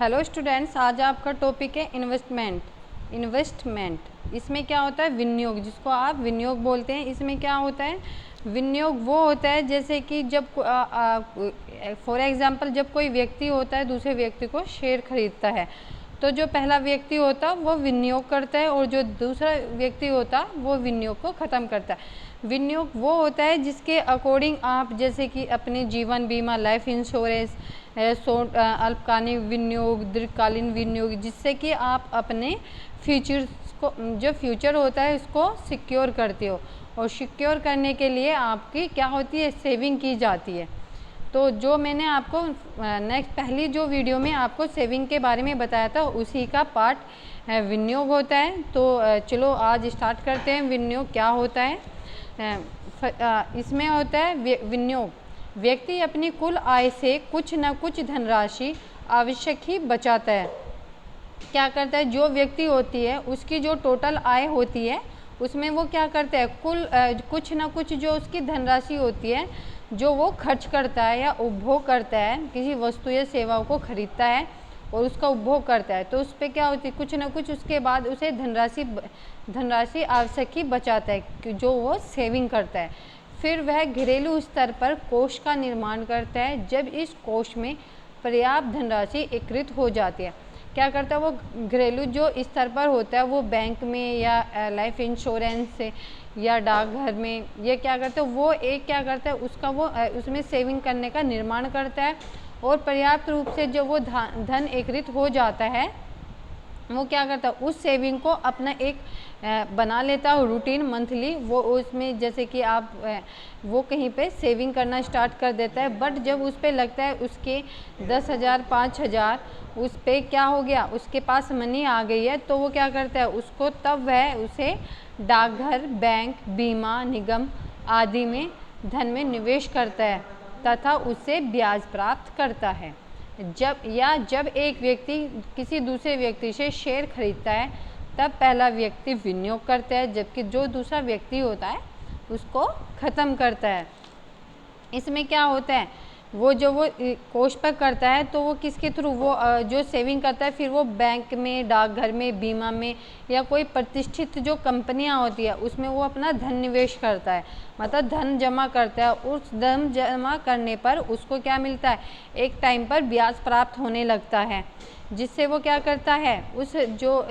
Hello students, आज आपका topic है इन्वेस्टमेंट। इसमें क्या होता है? विनियोग, जिसको आप विनियोग बोलते हैं। इसमें क्या होता है? विनियोग वो होता है जैसे कि जब फॉर एग्जांपल जब कोई व्यक्ति होता है दूसरे व्यक्ति को शेयर खरीदता है, तो जो पहला व्यक्ति होता है वो विनियोग करता है और जो दूसरा व्यक्ति होता है वो विनियोग को ख़त्म करता है। विनियोग वो होता है जिसके अकॉर्डिंग आप जैसे कि अपने जीवन बीमा, लाइफ इंश्योरेंस, अल्पकालीन विनियोग, दीर्घकालीन विनियोग, जिससे कि आप अपने फ्यूचर को, जो फ्यूचर होता है उसको सिक्योर करते हो। और सिक्योर करने के लिए आपकी क्या होती है? सेविंग की जाती है। तो जो मैंने आपको पहली जो वीडियो में आपको सेविंग के बारे में बताया था उसी का पार्ट विनियोग होता है। तो चलो आज स्टार्ट करते हैं। विनियोग क्या होता है? इसमें होता है विनियोग, व्यक्ति अपनी कुल आय से कुछ न कुछ धनराशि आवश्यक ही बचाता है। क्या करता है? जो व्यक्ति होती है उसकी जो टोटल आय होती है उसमें वो क्या करता है? कुछ न कुछ जो उसकी धनराशि होती है जो वो खर्च करता है या उपभोग करता है, किसी वस्तु या सेवाओं को खरीदता है और उसका उपभोग करता है, तो उस पर क्या होती है? कुछ न कुछ उसके बाद उसे धनराशि आवश्यक ही बचाता है जो वो सेविंग करता है। फिर वह घरेलू स्तर पर कोष का निर्माण करता है। जब इस कोष में पर्याप्त धनराशि एकत्रित हो जाती है, क्या करता है? वो घरेलू जो स्तर पर होता है वो बैंक में या लाइफ इंश्योरेंस से या डाकघर में, ये क्या करता है? वो एक क्या करता है? उसका वो उसमें सेविंग करने का निर्माण करता है और पर्याप्त रूप से जो वो धन एकत्रित हो जाता है वो क्या करता है? उस सेविंग को अपना एक बना लेता है रूटीन मंथली। वो उसमें जैसे कि आप वो कहीं पे सेविंग करना स्टार्ट कर देता है। बट जब उस पे लगता है उसके 10,000 5,000 उस पे क्या हो गया? उसके पास मनी आ गई है, तो वो क्या करता है? उसको तब वह उसे डाकघर, बैंक, बीमा निगम आदि में धन में निवेश करता है तथा उससे ब्याज प्राप्त करता है। जब एक व्यक्ति किसी दूसरे व्यक्ति से शेयर खरीदता है तब पहला व्यक्ति विनियोग करता है, जबकि जो दूसरा व्यक्ति होता है उसको ख़त्म करता है। इसमें क्या होता है? वो कोष पर करता है तो वो किसके थ्रू? वो जो सेविंग करता है फिर वो बैंक में, डाकघर में, बीमा में या कोई प्रतिष्ठित जो कंपनियां होती है उसमें वो अपना धन निवेश करता है, मतलब धन जमा करता है। उस धन जमा करने पर उसको क्या मिलता है? एक टाइम पर ब्याज प्राप्त होने लगता है, जिससे वो क्या करता है? उस जो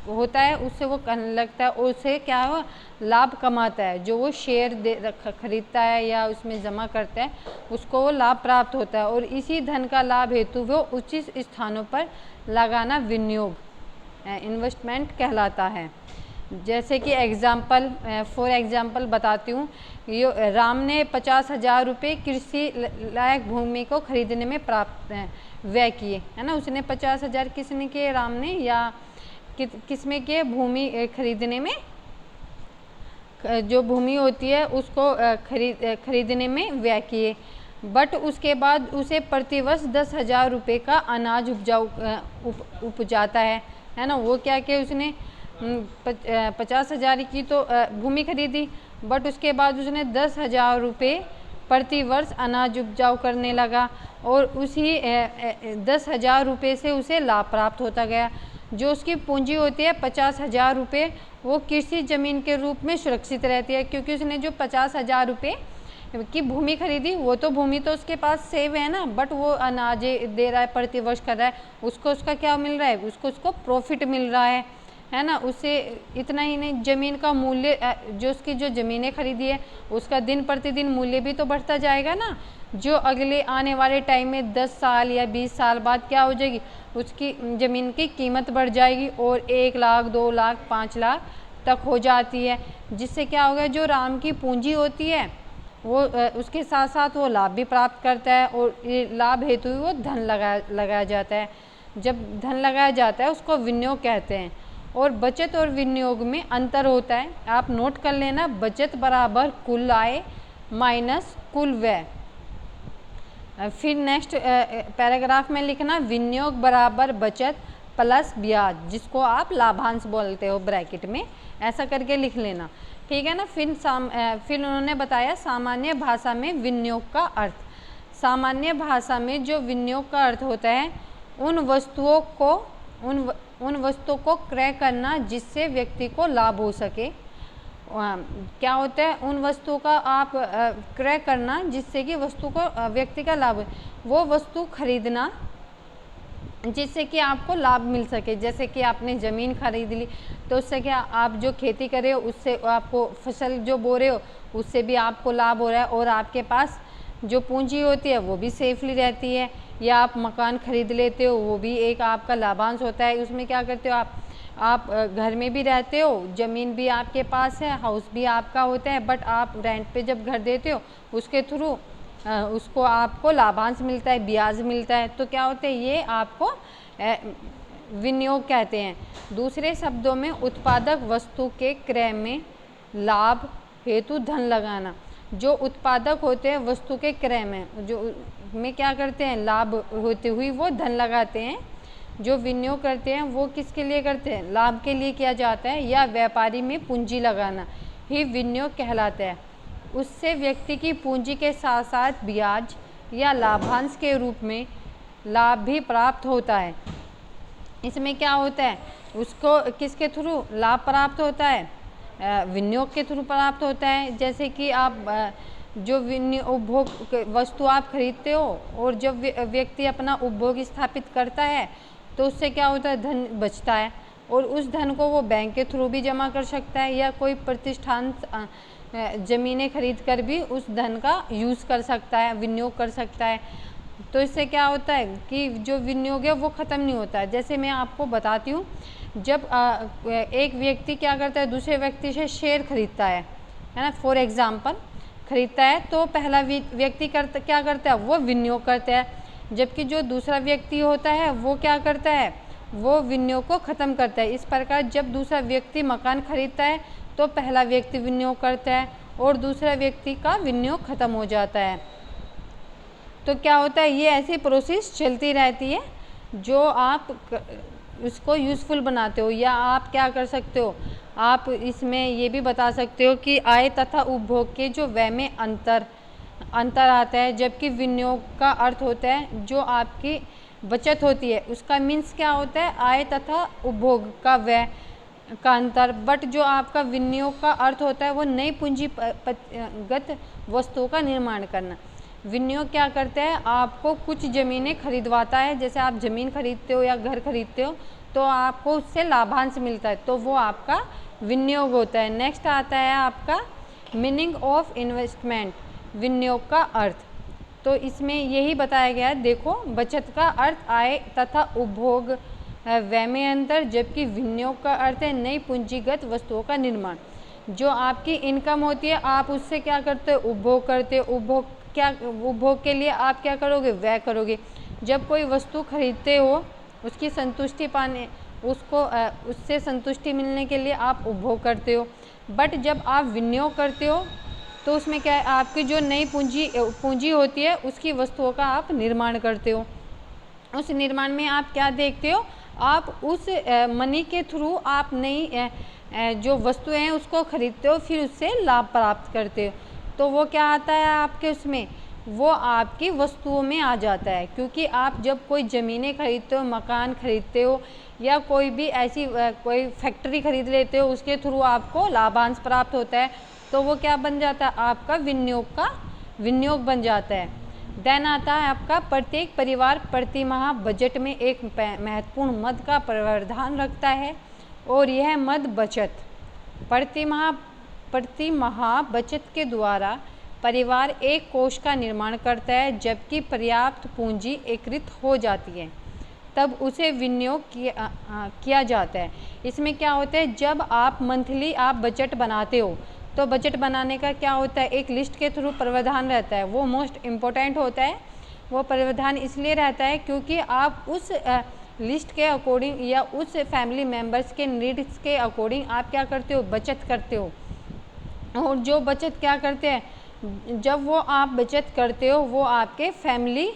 होता है उससे वो करने लगता है और उससे क्या हो? लाभ कमाता है। जो वो शेयर खरीदता है या उसमें जमा करता है उसको वो लाभ प्राप्त होता है और इसी धन का लाभ हेतु वो उचित स्थानों पर लगाना विनियोग, इन्वेस्टमेंट कहलाता है। जैसे कि फॉर एग्जाम्पल बताती हूँ। ये राम ने 50,000 रुपये कृषि लायक भूमि को खरीदने में व्यय किए, है ना। उसने 50,000 किसने किए? राम ने। या किस में किए? भूमि खरीदने में, जो भूमि होती है उसको खरीदने में व्यय किए। बट उसके बाद उसे प्रतिवर्ष 10,000 रुपये का अनाज उपजाता है ना। वो क्या किया? उसने 50,000 की तो भूमि खरीदी, बट उसके बाद उसने 10,000 रुपये प्रतिवर्ष अनाज उपजाऊ करने लगा और उसी 10,000 रुपये से उसे लाभ प्राप्त होता गया। जो उसकी पूंजी होती है 50,000 रुपये, वो कृषि जमीन के रूप में सुरक्षित रहती है, क्योंकि उसने जो 50,000 रुपये की भूमि खरीदी वो तो भूमि तो उसके पास सेव है ना, बट वो अनाज दे रहा है, प्रतिवर्ष कर रहा है, उसको उसका क्या मिल रहा है? उसको प्रॉफिट मिल रहा है ना। उससे इतना ही नहीं, ज़मीन का मूल्य, जो उसकी जो ज़मीनें खरीदी है उसका दिन प्रतिदिन मूल्य भी तो बढ़ता जाएगा ना। जो अगले आने वाले टाइम में 10 साल या 20 साल बाद क्या हो जाएगी? उसकी ज़मीन की कीमत बढ़ जाएगी और 1 लाख, 2 लाख, 5 लाख तक हो जाती है। जिससे क्या होगा? जो राम की पूंजी होती है वो उसके साथ साथ वो लाभ भी प्राप्त करता है और ये लाभ हेतु ही वो धन लगाया जाता है। जब धन लगाया जाता है उसको विनियोग कहते हैं। और बचत और विनियोग में अंतर होता है, आप नोट कर लेना। बचत बराबर कुल आय माइनस कुल व्यय। फिर नेक्स्ट पैराग्राफ में लिखना विनियोग बराबर बचत प्लस ब्याज, जिसको आप लाभांश बोलते हो ब्रैकेट में, ऐसा करके लिख लेना, ठीक है ना। फिर उन्होंने बताया सामान्य भाषा में विनियोग का अर्थ। सामान्य भाषा में जो विनियोग का अर्थ होता है उन वस्तुओं को क्रय करना जिससे व्यक्ति को लाभ हो सके। क्या होता है, उन वस्तुओं का आप क्रय करना जिससे कि वस्तु को व्यक्ति का लाभ हो, वो वस्तु खरीदना जिससे कि आपको लाभ मिल सके। जैसे कि आपने ज़मीन खरीद ली तो उससे क्या, आप जो खेती कर रहे हो उससे आपको फसल जो बो रहे हो उससे भी आपको लाभ हो रहा है, और आपके पास जो पूंजी होती है वो भी सेफली रहती है। या आप मकान खरीद लेते हो, वो भी एक आपका लाभांश होता है। उसमें क्या करते हो आप घर में भी रहते हो, ज़मीन भी आपके पास है, हाउस भी आपका होता है, बट आप रेंट पे जब घर देते हो उसके थ्रू उसको आपको लाभांश मिलता है, ब्याज मिलता है। तो क्या होता है, ये आपको विनियोग कहते हैं। दूसरे शब्दों में उत्पादक वस्तु के क्रय में लाभ हेतु धन लगाना। जो उत्पादक होते हैं वस्तु के क्रय में क्या करते हैं, लाभ होते हुए वो धन लगाते हैं। जो विनियोग करते हैं वो किसके लिए करते हैं, लाभ के लिए किया जाता है, या व्यापारी में पूंजी लगाना ही विनियोग कहलाता है। उससे व्यक्ति की पूंजी के साथ साथ ब्याज या लाभांश के रूप में लाभ भी प्राप्त होता है। इसमें क्या होता है, उसको किसके थ्रू लाभ प्राप्त होता है, विनियोग के थ्रू प्राप्त होता है। जैसे कि आप जो उपभोग वस्तु आप खरीदते हो और जब व्यक्ति अपना उपभोग स्थापित करता है तो उससे क्या होता है, धन बचता है, और उस धन को वो बैंक के थ्रू भी जमा कर सकता है, या कोई प्रतिष्ठान ज़मीनें खरीद कर भी उस धन का यूज़ कर सकता है, विनियोग कर सकता है। तो इससे क्या होता है कि जो विनियोग है वो ख़त्म नहीं होता है। जैसे मैं आपको बताती हूँ, जब एक व्यक्ति क्या करता है, दूसरे व्यक्ति से शेयर खरीदता है ना, फॉर एग्ज़ाम्पल खरीदता है, तो पहला व्यक्ति क्या करता है, वो विनियोग करता है। जबकि जो दूसरा व्यक्ति होता है वो क्या करता है, वो विनियोग को ख़त्म करता है। इस प्रकार जब दूसरा व्यक्ति मकान खरीदता है तो पहला व्यक्ति विनियोग करता है और दूसरा व्यक्ति का विनियोग ख़त्म हो जाता है। तो क्या होता है, ये ऐसी प्रोसेस चलती रहती है जो आप उसको यूज़फुल बनाते हो। या आप क्या कर सकते हो, आप इसमें ये भी बता सकते हो कि आय तथा उपभोग के जो व्यय में अंतर आता है, जबकि विनियोग का अर्थ होता है जो आपकी बचत होती है, उसका मीन्स क्या होता है, आय तथा उपभोग का व्यय का अंतर। बट जो आपका विनियोग का अर्थ होता है वो नई पूंजीगत वस्तुओं का निर्माण करना। विनियोग क्या करता है, आपको कुछ ज़मीनें खरीदवाता है। जैसे आप ज़मीन खरीदते हो या घर खरीदते हो तो आपको उससे लाभांश मिलता है, तो वो आपका विनियोग होता है। नेक्स्ट आता है आपका मीनिंग ऑफ इन्वेस्टमेंट, विनियोग का अर्थ। तो इसमें यही बताया गया है, देखो बचत का अर्थ आय तथा उपभोग व्यय में अंतर, जबकि विनियोग का अर्थ है नई पूंजीगत वस्तुओं का निर्माण। जो आपकी इनकम होती है आप उससे क्या करते हो, उपभोग करते हो। उपभोग के लिए आप क्या करोगे, व्यय करोगे। जब कोई वस्तु खरीदते हो उसकी संतुष्टि पाने उससे संतुष्टि मिलने के लिए आप उपभोग करते हो। बट जब आप विनियोग करते हो तो उसमें क्या है, आपकी जो नई पूंजी होती है उसकी वस्तुओं का आप निर्माण करते हो। उस निर्माण में आप क्या देखते हो, आप उस मनी के थ्रू आप नई जो वस्तुएं हैं उसको खरीदते हो, फिर उससे लाभ प्राप्त करते हो। तो वो क्या आता है आपके उसमें, वो आपकी वस्तुओं में आ जाता है। क्योंकि आप जब कोई ज़मीनें खरीदते हो, मकान खरीदते हो, या कोई भी ऐसी कोई फैक्ट्री खरीद लेते हो, उसके थ्रू आपको लाभांश प्राप्त होता है, तो वो क्या बन जाता है, आपका विनियोग बन जाता है। देन आता है आपका प्रत्येक परिवार प्रति माह बजट में एक महत्वपूर्ण मद का प्रावधान रखता है, और यह मद बचत प्रति माह बचत के द्वारा परिवार एक कोष का निर्माण करता है। जबकि पर्याप्त पूंजी एकत्रित हो जाती है तब उसे विनियोग किया जाता है। इसमें क्या होता है, जब आप मंथली आप बजट बनाते हो तो बजट बनाने का क्या होता है, एक लिस्ट के थ्रू प्रावधान रहता है। वो मोस्ट इम्पोर्टेंट होता है। वो प्रावधान इसलिए रहता है क्योंकि आप उस लिस्ट के अकॉर्डिंग या उस फैमिली मेम्बर्स के नीड्स के अकॉर्डिंग आप क्या करते हो, बचत करते हो। और जो बचत क्या करते हैं, जब वो आप बचत करते हो वो आपके फैमिली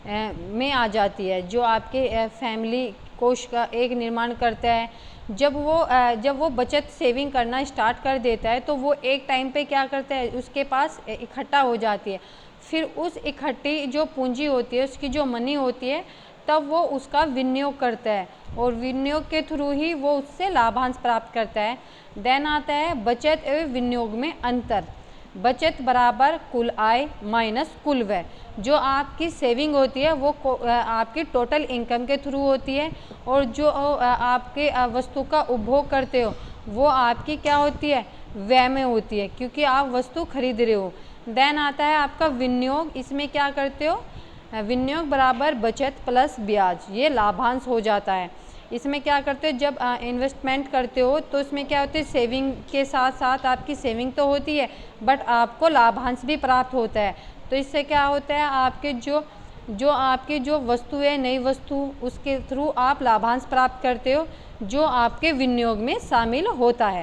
में आ जाती है, जो आपके फैमिली कोष का एक निर्माण करता है। जब वो बचत सेविंग करना स्टार्ट कर देता है तो वो एक टाइम पे क्या करता है, उसके पास इकट्ठा हो जाती है। फिर उस इकट्ठी जो पूंजी होती है, उसकी जो मनी होती है, तब वो उसका विनियोग करता है और विनियोग के थ्रू ही वो उससे लाभांश प्राप्त करता है। देन आता है बचत एवं विनियोग में अंतर। बचत बराबर कुल आय माइनस कुल व्यय। जो आपकी सेविंग होती है वो आपकी टोटल इनकम के थ्रू होती है, और जो आपके वस्तु का उपभोग करते हो वो आपकी क्या होती है, व्यय में होती है, क्योंकि आप वस्तु खरीद रहे हो। देन आता है आपका विनियोग। इसमें क्या करते हो, विनियोग बराबर बचत प्लस ब्याज, ये लाभांश हो जाता है। इसमें क्या करते हो, जब इन्वेस्टमेंट करते हो तो इसमें क्या होती है, सेविंग के साथ साथ आपकी सेविंग तो होती है बट आपको लाभांश भी प्राप्त होता है। तो इससे क्या होता है, आपके आपकी जो वस्तु है, नई वस्तु, उसके थ्रू आप लाभांश प्राप्त करते हो जो आपके विनियोग में शामिल होता है।